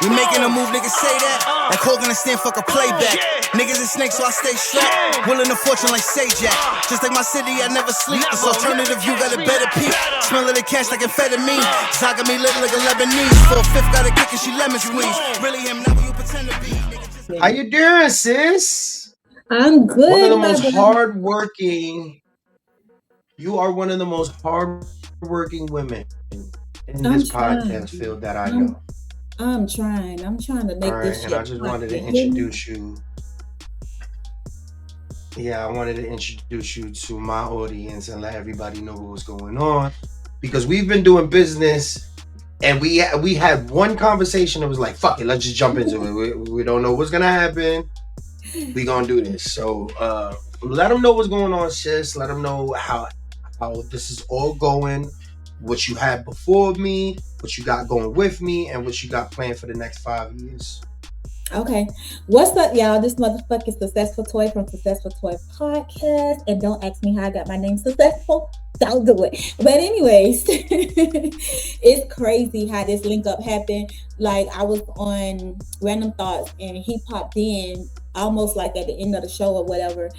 We making a move, niggas say that. Like Hogan and stand fuck a playback. Niggas is snakes, so I stay strapped. Willing a fortune like Sajak. Just like my city, I never sleep. This alternative, you got a better peep. Smell of the cash like amphetamine. Zaga me lit like a Lebanese. For a fifth, got a kick and she lemon squeeze. Really him, not what you pretend to be. How you doing, sis? I'm good. One of the most hardworking. You are one of the most hardworking women in this podcast field that I know. I'm trying to make this shit. And I just wanted to introduce you. Yeah, I wanted to introduce you to my audience and let everybody know what's going on, because we've been doing business. And we had one conversation that was like, fuck it, let's just jump into it. We don't know what's going to happen. We going to do this. So let them know what's going on, sis. Let them know how this is all going, what you had before me, what you got going with me, and what you got planned for the next 5 years. Okay. What's up, y'all? This motherfucking Successful Toy from Successful Toy Podcast. And don't ask me how I got my name Successful. Don't do it. But anyways, it's crazy how this link up happened. Like, I was on Random Thoughts and he popped in almost like at the end of the show or whatever.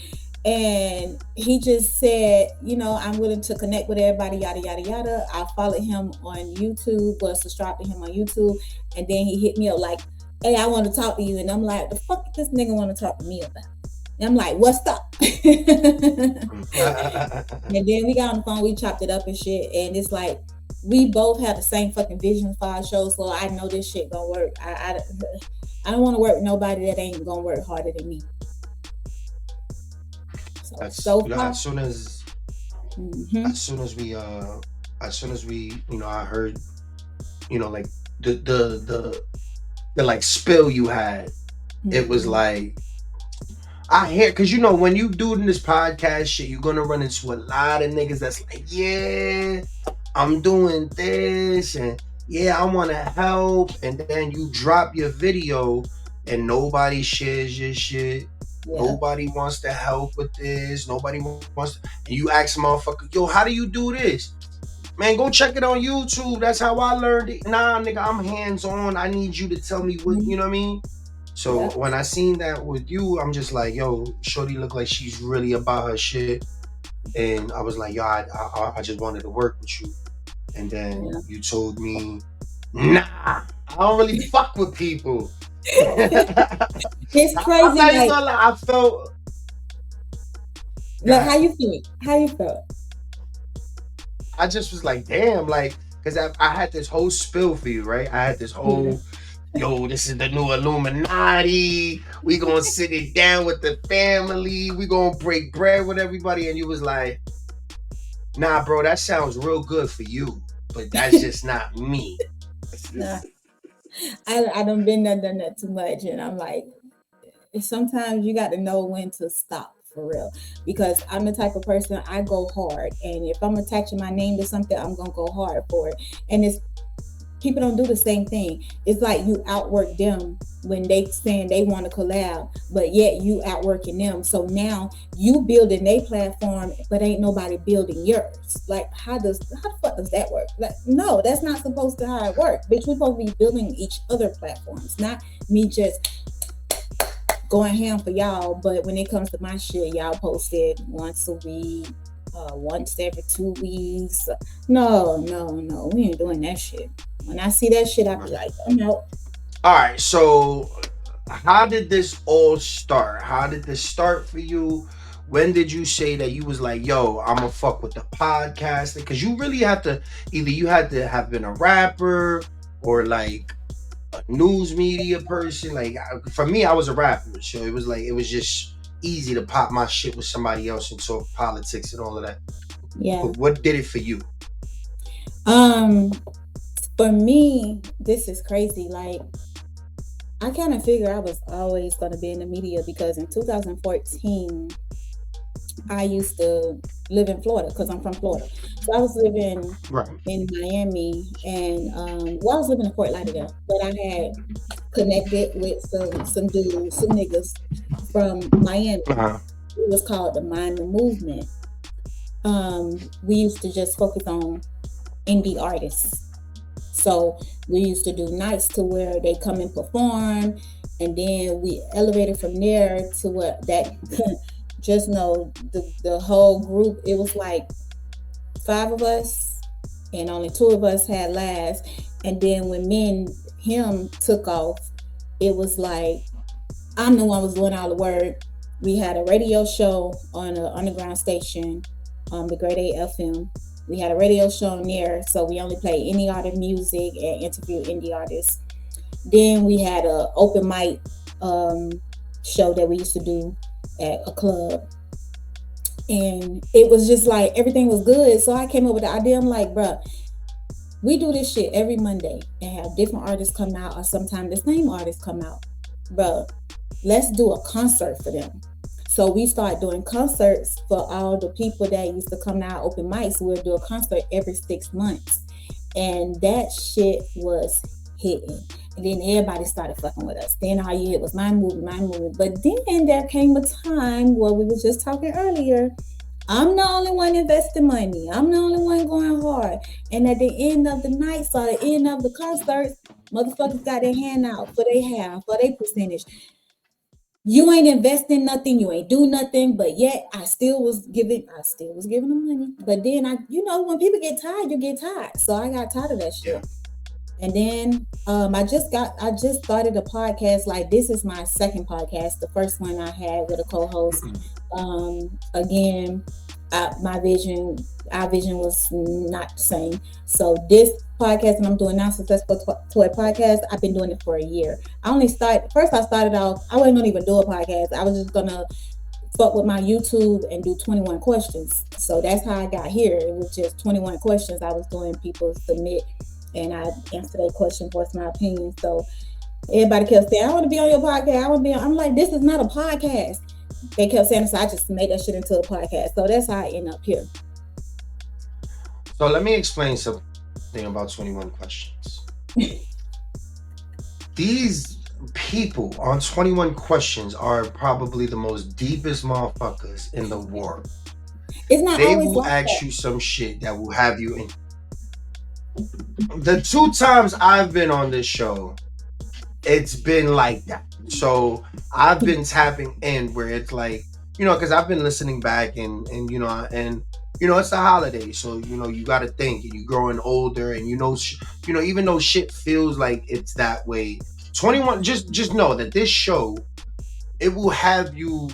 And he just said, you know, I'm willing to connect with everybody, yada, yada, yada. I followed him on YouTube, subscribed to him on YouTube. And then he hit me up like, hey, I want to talk to you. And I'm like, the fuck this nigga want to talk to me about? And I'm like, what's up? And then we got on the phone, we chopped it up and shit. And it's like, we both have the same fucking vision for our show. So I know this shit gonna work. I don't want to work with nobody that ain't gonna work harder than me. As soon as we, you know, I heard, you know, like the like spill you had, it was like, I hear, because you know, when you doing this podcast shit, you're gonna run into a lot of niggas that's like, yeah, I'm doing this, and yeah, I want to help, and then you drop your video and nobody shares your shit. Yeah. Nobody wants to help with this. Nobody wants to, and you ask motherfucker, yo, how do you do this? Man, go check it on YouTube. That's how I learned it. Nah, nigga, I'm hands-on. I need you to tell me what, you know what I mean? So when I seen that with you, I'm just like, yo, shorty look like she's really about her shit. And I was like, yo, I just wanted to work with you. And then you told me, nah, I don't really fuck with people. It's crazy. I felt. Like, how you feel? How you felt? I just was like, damn, like, because I had this whole spill for you, right? I had this whole, yo, this is the new Illuminati. We gonna sit it down with the family. We gonna break bread with everybody. And you was like, nah, bro, that sounds real good for you, but that's just not me. Nah. I done been there, done that too much. And I'm like, sometimes you got to know when to stop. For real, because I'm the type of person, I go hard, and if I'm attaching my name to something, I'm gonna go hard for it. And it's people don't do the same thing. It's like you outwork them when they saying they want to collab, but yet you outworking them. So now you building their platform, but ain't nobody building yours. Like, how the fuck does that work? Like, no, that's not supposed to how it works. Bitch, we supposed to be building each other platforms, not me just going ham for y'all. But when it comes to my shit, y'all posted once a week, once every 2 weeks. No, we ain't doing that shit. When I see that shit, I be like, I'm out. All right, so how did this all start? How did this start for you? When did you say that you was like, yo, I'm gonna fuck with the podcast? Because you really have to, either you had to have been a rapper or like a news media person. Like, for me, I was a rapper, so it was like, it was just easy to pop my shit with somebody else and talk politics and all of that. Yeah. But what did it for you? For me, this is crazy. Like, I kind of figured I was always going to be in the media, because in 2014, I used to live in Florida, because I'm from Florida. So I was living in Miami, and I was living in Fort Lauderdale, but I had connected with some dudes, some niggas from Miami. It was called the Mind the Movement. We used to just focus on indie artists. So we used to do nights to where they come and perform, and then we elevated from there to what that just know the whole group, it was like 5 of us and only 2 of us had last. And then when me and him took off, it was like I'm the one was doing all the work. We had a radio show on an underground station, the Grade A FM. We had a radio show on there, so we only play indie artist music and interview indie artists. Then we had a open mic um, show that we used to do at a club, and it was just like everything was good. So I came up with the idea. I'm like, bruh, we do this shit every Monday and have different artists come out, or sometimes the same artists come out. Bruh, let's do a concert for them. So we start doing concerts for all the people that used to come out open mics. We'll do a concert every 6 months. And that shit was hitting. And then everybody started fucking with us. Then all you hit was my movie. But then there came a time where we was just talking earlier. I'm the only one investing money. I'm the only one going hard. And at the end of the night, or the end of the concert, motherfuckers got their hand out for their half, for their percentage. You ain't investing nothing, you ain't do nothing, but yet I still was giving them money. But then when people get tired, you get tired. So I got tired of that shit. Yeah. And then I just started a podcast. Like, this is my second podcast. The first one I had with a co-host. Again, our vision was not the same. So this podcast that I'm doing now, Successful Toy Podcast, I've been doing it for a year. I started off, I wasn't gonna even do a podcast. I was just gonna fuck with my YouTube and do 21 questions. So that's how I got here. It was just 21 questions I was doing. People submit and I answer that question, voice my opinion. So everybody kept saying, I want to be on your podcast. I'm like, this is not a podcast. They kept saying, so I just made that shit into a podcast. So that's how I end up here. So let me explain something about 21 questions. These people on 21 questions are probably the most deepest motherfuckers in the world. It's not They always will like ask that. you some shit that will have you in. The 2 times I've been on this show, it's been like that. So I've been tapping in where it's like, because I've been listening back and it's the holiday, so you got to think, and you're growing older, and even though shit feels like it's that way, 21, just know that this show, it will have you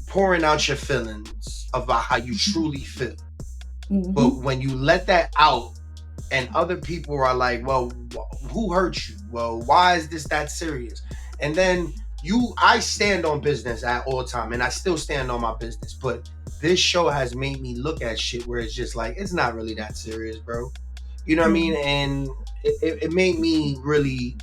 pouring out your feelings about how you truly feel. Mhm. But when you let that out, and other people are like, well, who hurt you? Well, why is this that serious? And then I stand on business at all time, and I still stand on my business. But this show has made me look at shit where it's just like, it's not really that serious, bro. You know what I mean? And it made me really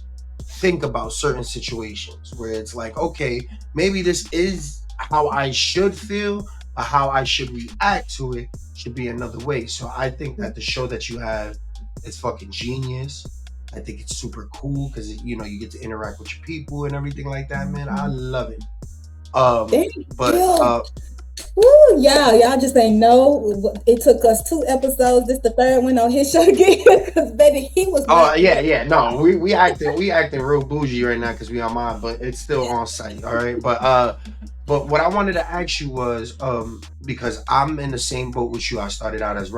think about certain situations where it's like, okay, maybe this is how I should feel, but how I should react to it should be another way. So I think that the show that you have is fucking genius. I think it's super cool because you get to interact with your people and everything like that, man. I love it. Thank But you. Woo, y'all just ain't know. It took us 2 episodes. This the third one on his show again. Because baby, he was not no, we acting real bougie right now because we on mine, but it's still on site. All right, but what I wanted to ask you was because I'm in the same boat with you. I started out as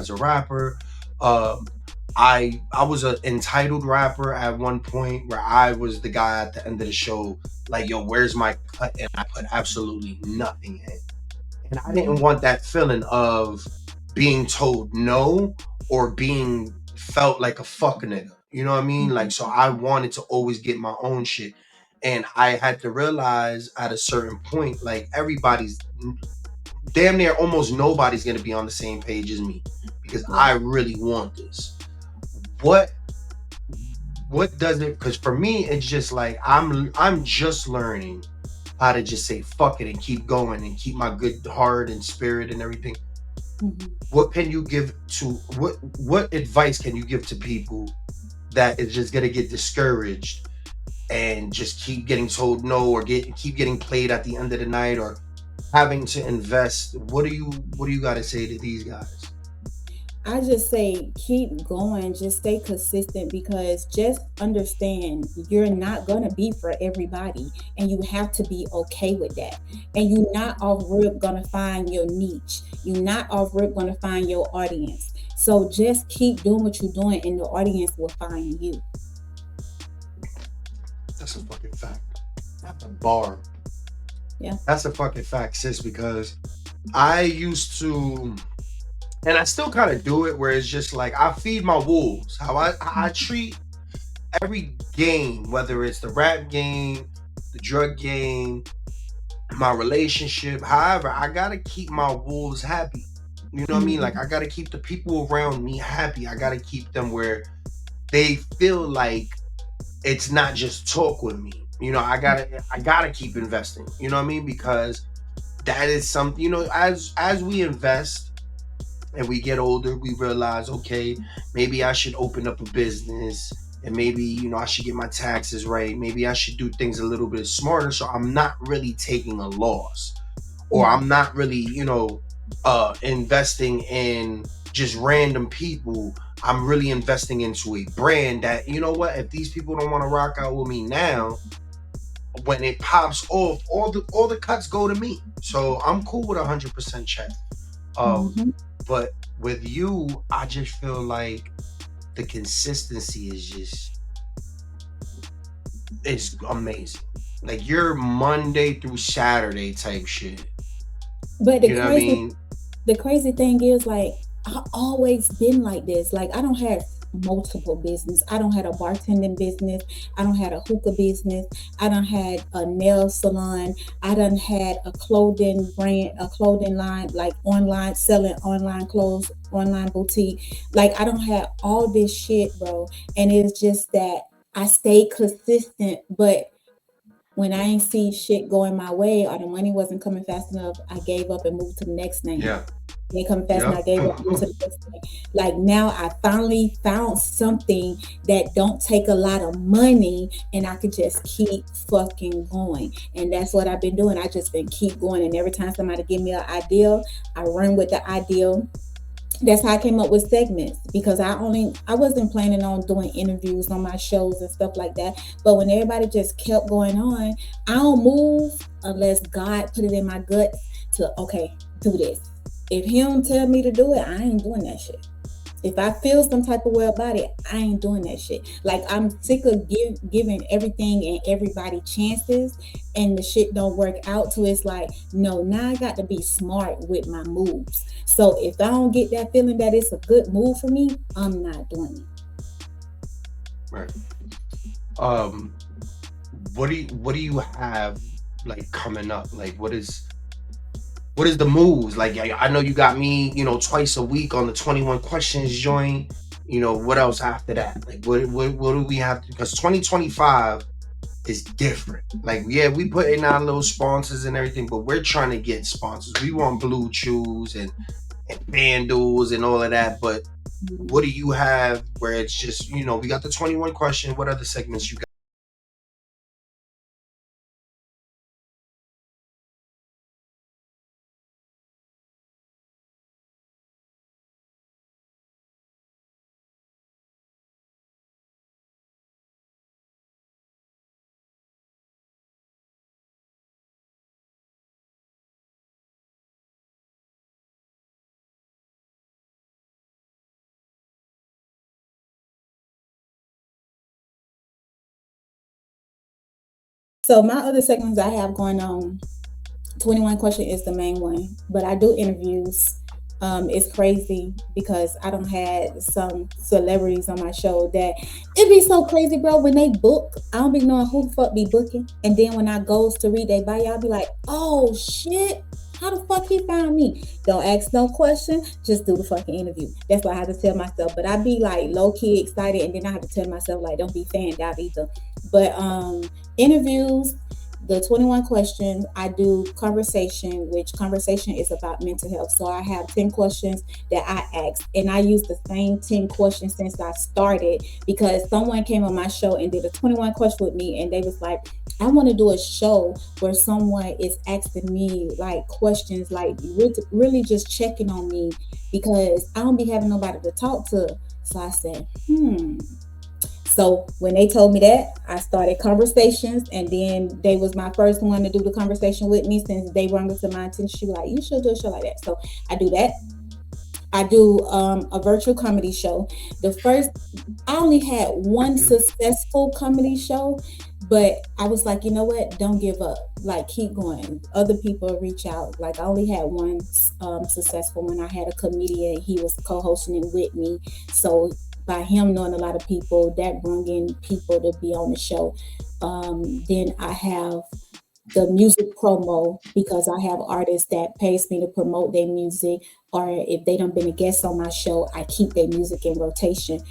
a rapper. I was an entitled rapper at one point where I was the guy at the end of the show, like, yo, where's my cut? And I put absolutely nothing in. And I didn't want that feeling of being told no or being felt like a fuck nigga. You know what I mean? Like, so I wanted to always get my own shit. And I had to realize at a certain point, like, everybody's damn near almost nobody's going to be on the same page as me because I really want this. What does it? Because for me, it's just like I'm just learning how to just say fuck it and keep going and keep my good heart and spirit and everything. What can you give to what advice can you give to people that is just gonna get discouraged and just keep getting told no or keep getting played at the end of the night or having to invest? What do you got to say to these guys? I just say keep going, just stay consistent because just understand you're not gonna be for everybody and you have to be okay with that. And you're not off rip gonna find your niche. You're not off rip gonna find your audience. So just keep doing what you're doing and the audience will find you. That's a fucking fact. That's a bar. Yeah. That's a fucking fact, sis, because I used to, and I still kind of do it where it's just like I feed my wolves. How I treat every game, whether it's the rap game, the drug game, my relationship, however, I gotta keep my wolves happy. You know what I mean? Like I gotta keep the people around me happy. I gotta keep them where they feel like it's not just talk with me. You know, I gotta keep investing. You know what I mean? Because that is something, you know, as we invest and we get older, we realize, okay, maybe I should open up a business and maybe, you know, I should get my taxes right. Maybe I should do things a little bit smarter so I'm not really taking a loss. Or I'm not really, you know, investing in just random people. I'm really investing into a brand that, you know what, if these people don't want to rock out with me now, when it pops off, all the cuts go to me. So I'm cool with 100% check. But with you, I just feel like the consistency is just, it's amazing. Like you're Monday through Saturday type shit. But the You know what I crazy mean? the crazy thing is like I always been like this. Like I don't have multiple business. I don't have a bartending business. I don't have a hookah business. I don't had a nail salon. I done had a clothing brand, a clothing line, like online selling online clothes, online boutique. Like I don't have all this shit, bro. And it's just that I stay consistent, but when I ain't see shit going my way or the money wasn't coming fast enough, I gave up and moved to the next thing. Yeah. They come fast and Yep. I gave up and moved to the next thing. Like now I finally found something that don't take a lot of money and I could just keep fucking going. And that's what I've been doing. I just been keep going. And every time somebody give me an idea, I run with the idea. That's how I came up with segments because I wasn't planning on doing interviews on my shows and stuff like that. But when everybody just kept going on, I don't move unless God put it in my gut to okay, do this. If he don't tell me to do it, I ain't doing that shit. If I feel some type of way about it, I ain't doing that shit. Like I'm sick of giving everything and everybody chances, and the shit don't work out. So it's like, no, now I got to be smart with my moves. So if I don't get that feeling that it's a good move for me, I'm not doing it. Right. Um, what do you have like coming up? Like what is the moves? Like I know you got me, you know, twice a week on the 21 questions joint. You know, what else after that? Like what do we have to, because 2025 is different. Like, yeah, we put in our little sponsors and everything, but we're trying to get sponsors. We want Blue Chews and FanDuels and all of that. But what do you have where it's just, you know, we got the 21 question. What other segments you got? So my other segments I have going on, 21 question is the main one, but I do interviews. It's crazy because I don't had some celebrities on my show that it be so crazy, bro. When they book, I don't be knowing who the fuck be booking, and then when I goes to read they bio, I'll be like, oh shit. How the fuck he found me? Don't ask no question. Just do the fucking interview. That's what I have to tell myself. But I be like low key excited, and then I have to tell myself like, don't be fanned out either. But interviews, the 21 questions, I do conversation, which conversation is about mental health. So I have 10 questions that I ask, and I use the same 10 questions since I started because someone came on my show and did a 21 question with me, and they was like, I want to do a show where someone is asking me like questions, like really just checking on me because I don't be having nobody to talk to. So I said, so when they told me that, I started conversations, and then they was my first one to do the conversation with me since they brought it to my attention. She was like, "You should do a show like that." So I do that. I do a virtual comedy show. The first, I only had one successful comedy show, but I was like, you know what? Don't give up. Like, keep going. Other people reach out. Like, I only had one successful one. I had a comedian. He was co-hosting it with me. So by him knowing a lot of people, that brought in people to be on the show. Then I have the music promo because I have artists that pays me to promote their music, or if they don't been a guest on my show, I keep their music in rotation,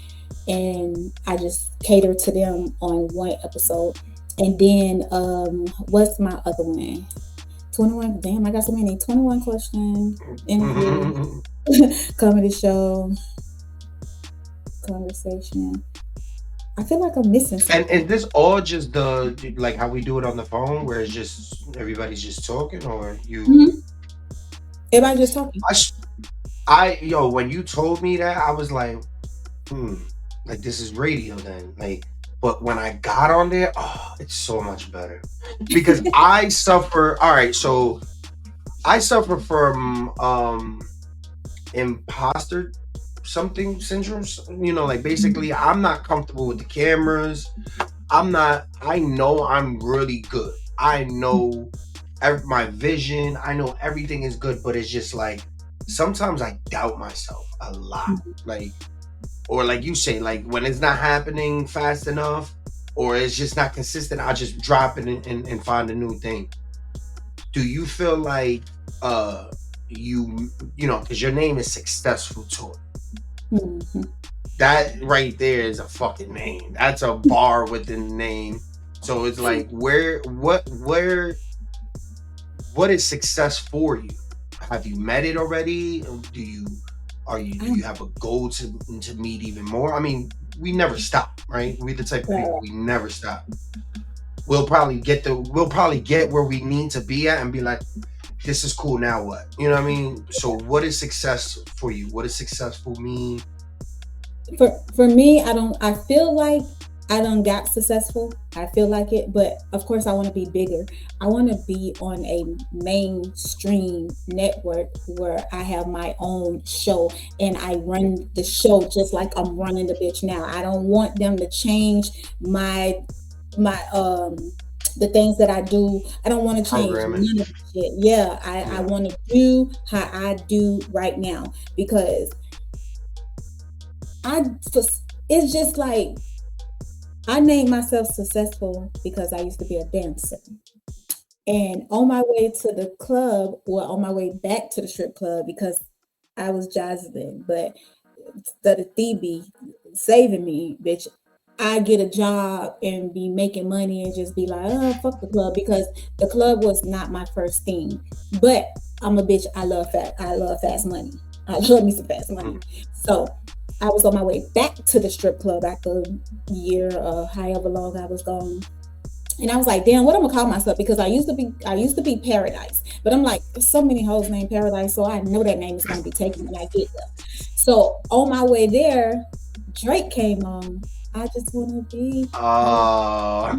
and I just cater to them on one episode. And then what's my other one? 21. Damn, I got so many. 21 question interview, comedy show, conversation. I feel like I'm missing something. And is this all just the like how we do it on the phone, where it's just everybody's just talking, or you? Mhm. Everybody just talking. I when you told me that, I was like, like this is radio then, like. But when I got on there, oh, it's so much better because I suffer. All right, so I suffer from imposter something syndrome. Like basically, I'm not comfortable with the cameras. I'm not. I know I'm really good. I know my vision. I know everything is good, but it's just like sometimes I doubt myself a lot. Like, or like you say, like when it's not happening fast enough, or it's just not consistent, I just drop it and find a new thing. Do you feel like because your name is Successful Toy? Mhm. That right there is a fucking name. That's a bar within the name. So it's like what is success for you? Have you met it already? Do you have a goal to meet even more? I mean, we never stop, right? We're the type of people, we never stop. We'll probably get where we need to be at and be like, this is cool, now what? You know what I mean? So what is success for you? What does successful mean? For me, I feel like I done got successful. I feel like it, but of course I want to be bigger. I want to be on a mainstream network where I have my own show and I run the show just like I'm running the bitch now. I don't want them to change my the things that I do. I don't want to change Programming. none of the shit. Yeah, I want to do how I do right now because it's just like I named myself Successful because I used to be a dancer. And on my way to the club, or on my way back to the strip club, because I was Jocelyn, but the Phoebe saving me, bitch. I get a job and be making money and just be like, oh, fuck the club, because the club was not my first thing. But I'm a bitch. I love fast money. I love me some fast money. So I was on my way back to the strip club after a year, however long I was gone. And I was like, damn, what I'm gonna call myself? Because I used to be Paradise. But I'm like, there's so many hoes named Paradise, so I know that name is gonna be taken when I get there. So on my way there, Drake came on. I just wanna be. I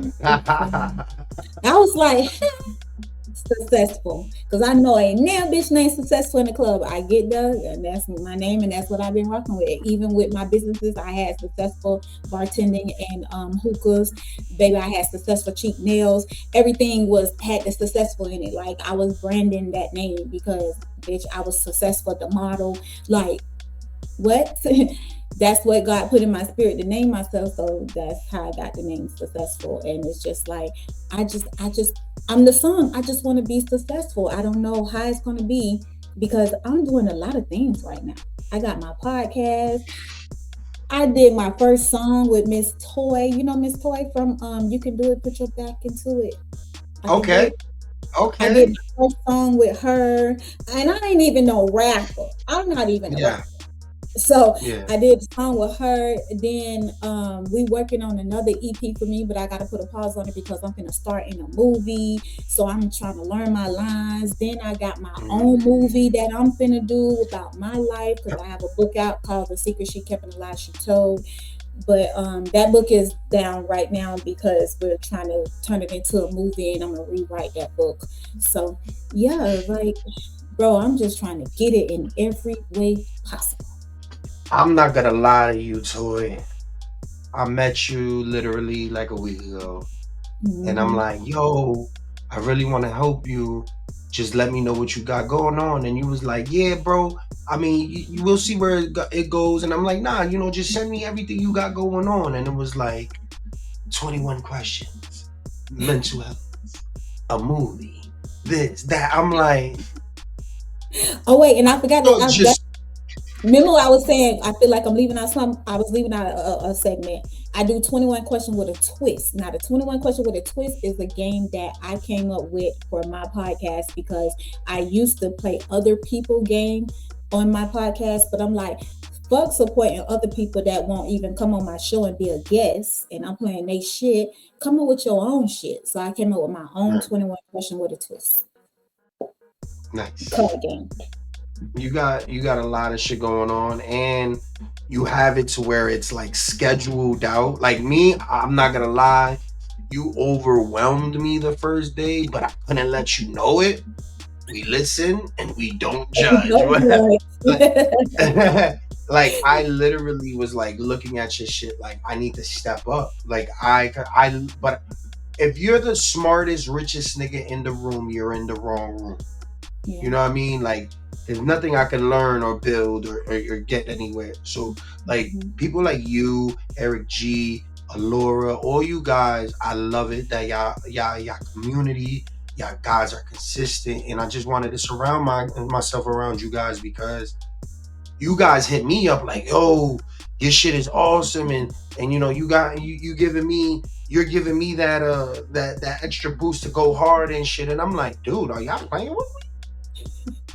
was like, Successful, because I know ain't now bitch named Successful in the club. I get there, and that's my name, and that's what I've been working with. Even with my businesses, I had Successful bartending and hookahs. Baby, I had Successful cheap nails. Everything had the Successful in it. Like I was branding that name because bitch, I was successful at the model. Like what? That's what God put in my spirit to name myself. So that's how I got the name Successful. And it's just like I'm the song. I just want to be successful. I don't know how it's going to be because I'm doing a lot of things right now. I got my podcast. I did my first song with Miss Toy. You know Miss Toy from You Can Do It, Put Your Back Into It. Okay. I did Okay. my first song with her, and I ain't even no rapper. I'm not even a Yeah. rapper. So Yeah. I did a song with her. Then we working on another EP for me, but I gotta put a pause on it because I'm gonna start in a movie. So I'm trying to learn my lines. Then I got my own Mm. movie that I'm finna do about my life because I have a book out called The Secret She Kept and the Lies She Told. But that book is down right now because we're trying to turn it into a movie and I'm gonna rewrite that book. So yeah, like bro, I'm just trying to get it in every way possible. I'm not gonna lie to you, Toy. I met you literally like a week ago, and I'm Hmm. like, yo, I really want to help you. Just let me know what you got going on. And you was like, yeah, bro. I mean, you will see where it goes. And I'm like, nah, just send me everything you got going on. And it was like 21 questions, mental health, a movie, this, that. I'm like, Oh wait, and I forgot that. yo, just Remember, I was saying I feel like I'm leaving out some. I was leaving out a segment. I do 21 question with a twist. Now, the 21 question with a twist is a game that I came up with for my podcast because I used to play other people game on my podcast, but I'm like, fuck supporting other people that won't even come on my show and be a guest, and I'm playing they shit. Come up with your own shit. So I came up with my own 21 question with a twist nice. card game. You got a lot of shit going on, and you have it to where it's like scheduled out. Like me, I'm not gonna lie, you overwhelmed me the first day, but I couldn't let you know it. We listen and we don't judge. Don't like, judge. like I literally was like looking at your shit like I need to step up. Like but if you're the smartest, richest nigga in the room, you're in the wrong room. You Yeah. know what I mean? Like, there's nothing I can learn or build or get anywhere. So, like, Mhm. people like you, Eric G, Alora, all you guys, I love it that y'all community, y'all guys are consistent, and I just wanted to surround myself around you guys because you guys hit me up like, yo, your shit is awesome, and you giving me. You're giving me that extra boost to go hard and shit, and I'm like, dude, are y'all playing with me?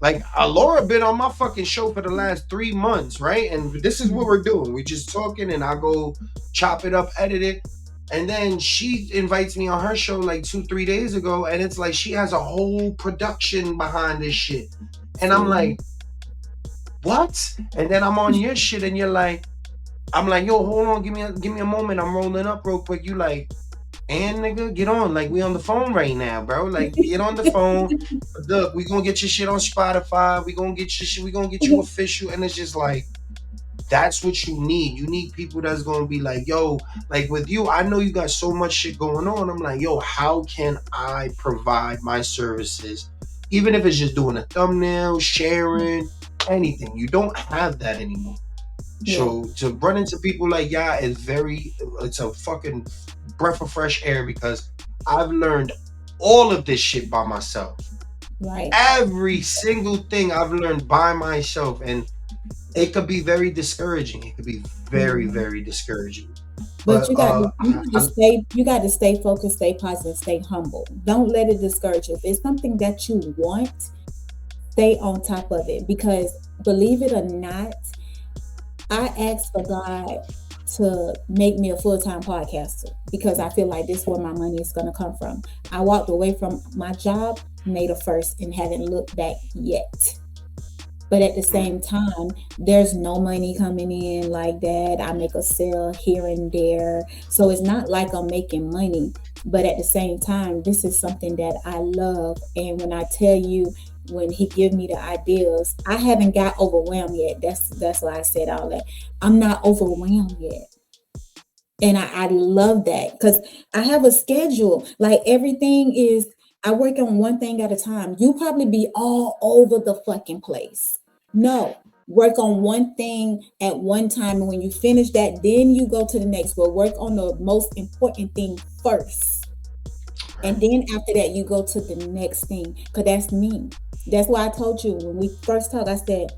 Like, Laura been on my fucking show for the last 3 months, right? And this is what we're doing. We just talking, and I go chop it up, edit it, and then she invites me on her show like 2-3 days ago, and it's like she has a whole production behind this shit, and I'm See? like, what? And then I'm on your shit, and you're like, I'm like, yo, hold on, give me a moment. I'm rolling up real quick. You like, and nigga, get on. Like, we on the phone right now, bro. Like, get on the phone. Look, we gonna get your shit on Spotify. We gonna get your shit. We gonna get you official. And it's just like, that's what you need. You need people that's gonna be like, yo, like with you, I know you got so much shit going on. I'm like, yo, how can I provide my services? Even if it's just doing a thumbnail, sharing, anything. You don't have that anymore. Yeah, So to run into people like y'all is it's a fucking breath of fresh air because I've learned all of this shit by myself. right. Every single thing I've learned by myself, and it could be very discouraging. It could be very, Mhm. very discouraging. But But you got to stay focused, stay positive, stay humble. Don't let it discourage you. If it's something that you want, stay on top of it because believe it or not, I asked for God to make me a full-time podcaster because I feel like this is where my money is going to come from. I walked away from my job May the 1st and haven't looked back yet. But at the same time, there's no money coming in like that. I make a sale here and there. So it's not like I'm making money. But at the same time, this is something that I love. And when I tell you, when he give me the ideas, I haven't got overwhelmed yet. That's why I said all that. I'm not overwhelmed yet. And I love that because I have a schedule. Like everything is, I work on one thing at a time. You probably be all over the fucking place. No, work on one thing at one time. And when you finish that, then you go to the next. But work on the most important thing first. And then after that, you go to the next thing. Because that's me. That's why I told you when we first talked, I said,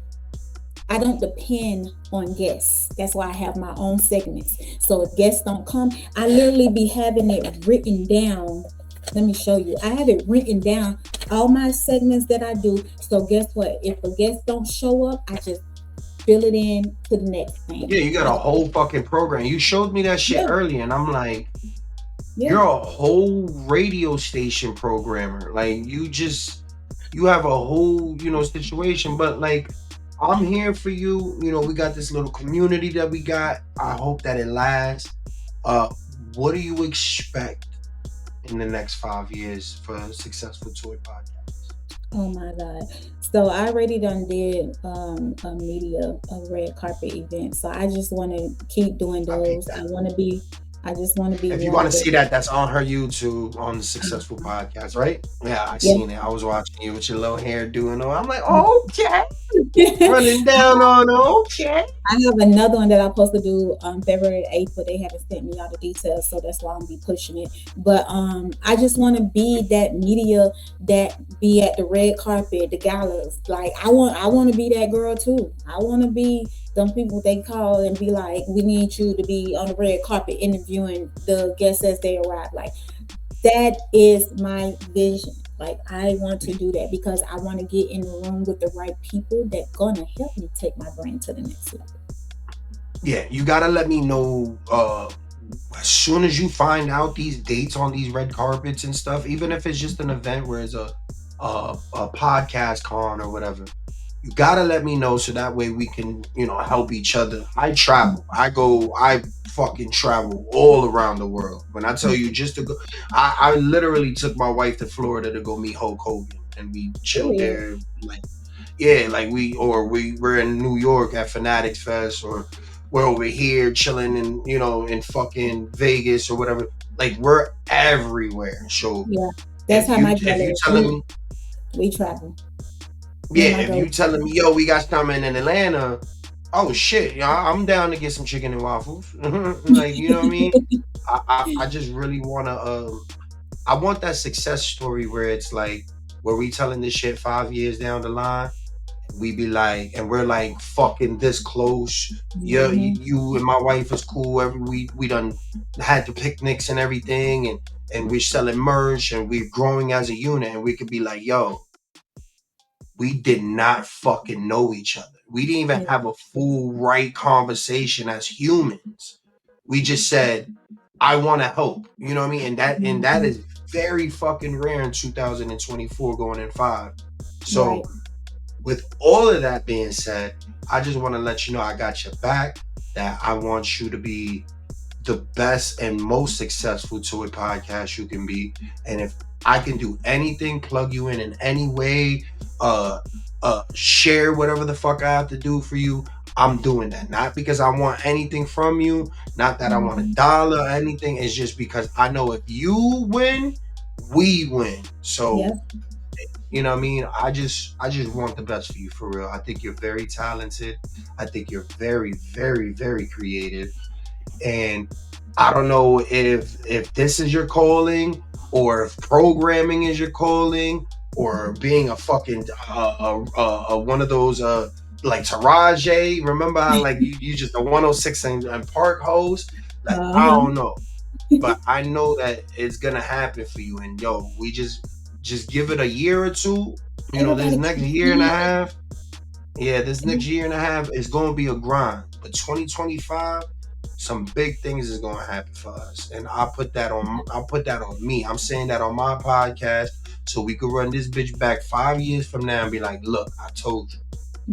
I don't depend on guests. That's why I have my own segments. So if guests don't come, I literally be having it written down Let me show you. I have it written down, all my segments that I do. So guess what? If a guest don't show up, I just fill it in to the next thing. Yeah, you got a whole fucking program. You showed me that shit Yeah. earlier, and I'm like, Yeah. you're a whole radio station programmer. Like, you have a whole, situation. But like, I'm here for you. We got this little community that we got. I hope that it lasts. What do you expect in the next 5 years for a successful toy podcast? Oh my God. So I already done did a red carpet event. So I just want to keep doing those. I just want to be If you one want of to see the that, that's on her YouTube on the Successful Podcast, right? Yeah, I seen it. I was watching you with your little hair doing all. I'm like, okay, running down on okay. I have another one that I'm supposed to do February 8th, but they haven't sent me all the details, so that's why I'm be pushing it. But I just want to be that media that be at the red carpet, the galas. Like I want to be that girl too. I want to be them people they call and be like, we need you to be on the red carpet interviewing the guests as they arrive. Like that is my vision. Like I want to do that because I want to get in the room with the right people that gonna help me take my brand to the next level. Yeah, you gotta let me know as soon as you find out these dates on these red carpets and stuff, even if it's just an event where it's a podcast con or whatever. You gotta let me know so that way we can, help each other. I travel. I fucking travel all around the world. When I tell you just to go, I literally took my wife to Florida to go meet Hulk Hogan, and we chilled there. Like, yeah, like we're in New York at Fanatics Fest, or we're over here chilling in fucking Vegas or whatever. Like we're everywhere. So yeah, that's how my brother is. Telling me we travel. Yeah, if you telling me, yo, we got something in Atlanta, oh shit, I'm down to get some chicken and waffles. Like, you know what I mean? I just really wanna I want that success story where it's like, where we telling this shit 5 years down the line, we be like, and we're like fucking this close. Yeah, you and my wife is cool. We done had the picnics and everything, and we're selling merch and we're growing as a unit, and we could be like, yo, we did not fucking know each other. We didn't even have a full right conversation as humans. We just said, I want to help. You know what I mean? And that is very fucking rare in 2024 going in 5. So with all of that being said, I just want to let you know I got your back, that I want you to be the best and most successful toy podcast you can be. And if I can do anything, plug you in any way, share whatever the fuck I have to do for you, I'm doing that. Not because I want anything from you, not that I want $1 or anything. It's just because I know if you win, we win. So you know what I mean? I just want the best for you, for real. I think you're very talented. I think you're very, very, very creative. And I don't know if this is your calling, or if programming is your calling, or being a fucking one of those like Taraji. Remember how like you just a 106 and Park host? Like I don't know, but I know that it's gonna happen for you. And yo, we just give it a year or two. This next year and a half. Yeah, this next year and a half is gonna be a grind. But 2025. Some big things is gonna happen for us, and I'll put that on me. I'm saying that on my podcast, so we could run this bitch back 5 years from now and be like, look, I told you.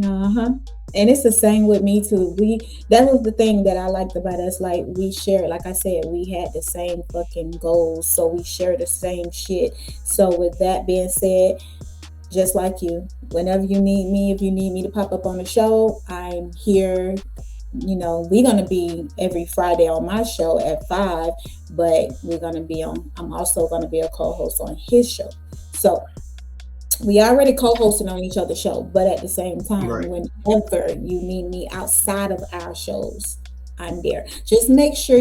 And it's the same with me too. That was the thing that I liked about us. Like we shared, like I said, we had the same fucking goals, so we share the same shit. So with that being said, just like you, whenever you need me, if you need me to pop up on the show, I'm here. We're going to be every Friday on my show at 5, but I'm also going to be a co-host on his show. So we already co-hosted on each other's show, but at the same time, whenever you need me outside of our shows, I'm there. Just make sure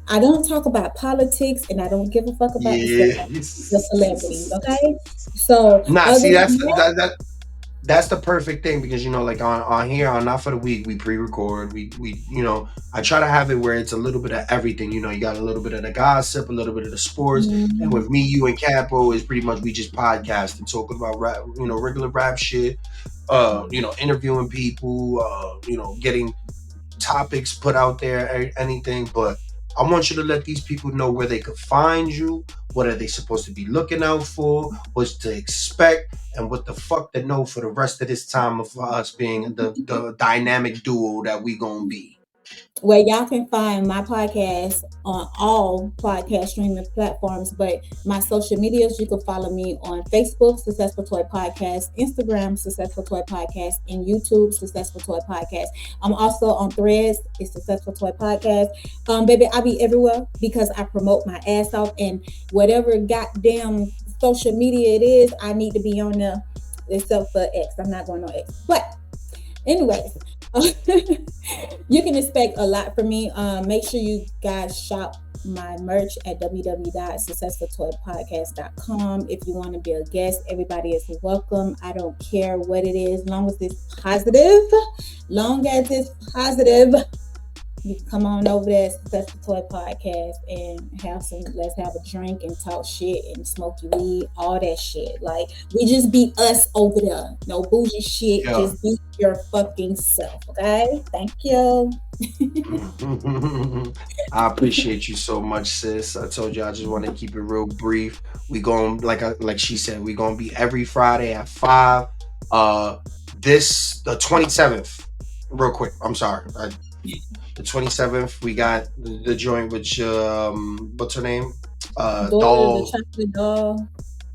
I don't talk about politics, and I don't give a fuck about the celebrities, okay? So see, that's the perfect thing because like on here on Not For The Week, we pre-record. We I try to have it where it's a little bit of everything. You got a little bit of the gossip, a little bit of the sports, and with me, you, and Capo is pretty much we just podcast and talking about rap, regular rap shit. Interviewing people, getting topics put out there, anything. But I want you to let these people know where they could find you. What are they supposed to be looking out for? What's to expect? And what the fuck to know for the rest of this time of us being the dynamic duo that we gonna be. Well, y'all can find my podcast on all podcast streaming platforms, but my social medias, you can follow me on Facebook, Successful Toy Podcast, Instagram, Successful Toy Podcast, and YouTube, Successful Toy Podcast. I'm also on Threads, it's Successful Toy Podcast. Baby, I be everywhere because I promote my ass off, and whatever goddamn social media it is, I need to be on there, except for X. I'm not going on X. But anyways, you can expect a lot from me. Make sure you guys shop my merch at www.successfultoypodcast.com. If you want to be a guest, everybody is welcome. I don't care what it is, long as it's positive. You can come on over there, Successful Toy Podcast, and let's have a drink and talk shit and smoke your weed, all that shit. Like, we just be us over there. No bougie shit. Yeah. Just be your fucking self, okay? Thank you. I appreciate you so much, sis. I told you I just want to keep it real brief. We going like she said, we gonna be every Friday at 5. The 27th. Real quick, I'm sorry. The 27th, we got the joint with what's her name? Doll. The chocolate doll.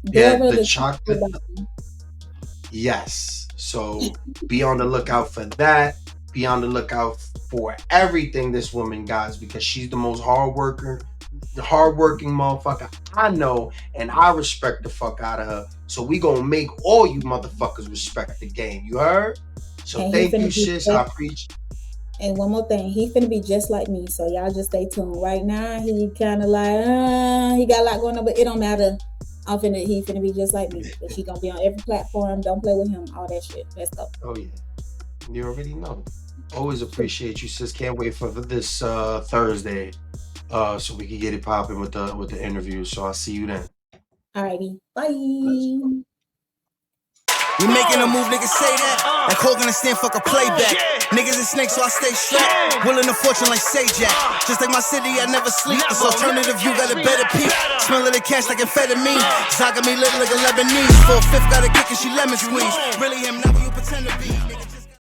Yeah, the chocolate. Yes. So be on the lookout for that. Be on the lookout for everything this woman got, because she's the most hardworking motherfucker I know, and I respect the fuck out of her. So we gonna make all you motherfuckers respect the game. You heard? So thank you, sis. I appreciate. And one more thing, he finna be just like me, so y'all just stay tuned. Right now, he kind of like, he got a lot going on, but it don't matter. He finna be just like me. But he gonna be on every platform. Don't play with him. All that shit. Let's go. Oh yeah, you already know. Always appreciate you, sis. Can't wait for this Thursday, so we can get it popping with the interview. So I'll see you then. Alrighty, bye. We making a move, niggas say that. Like Hogan and Stan, fuck a playback. Niggas is snakes, so I stay strapped. Willing to fortune like Sajak. Just like my city, I never sleep. This alternative, you got a better peep. Smell of the cash like amphetamine. Zaga me lit like a Lebanese. For a fifth, got a kick and she lemon squeeze. Really am not what you pretend to be.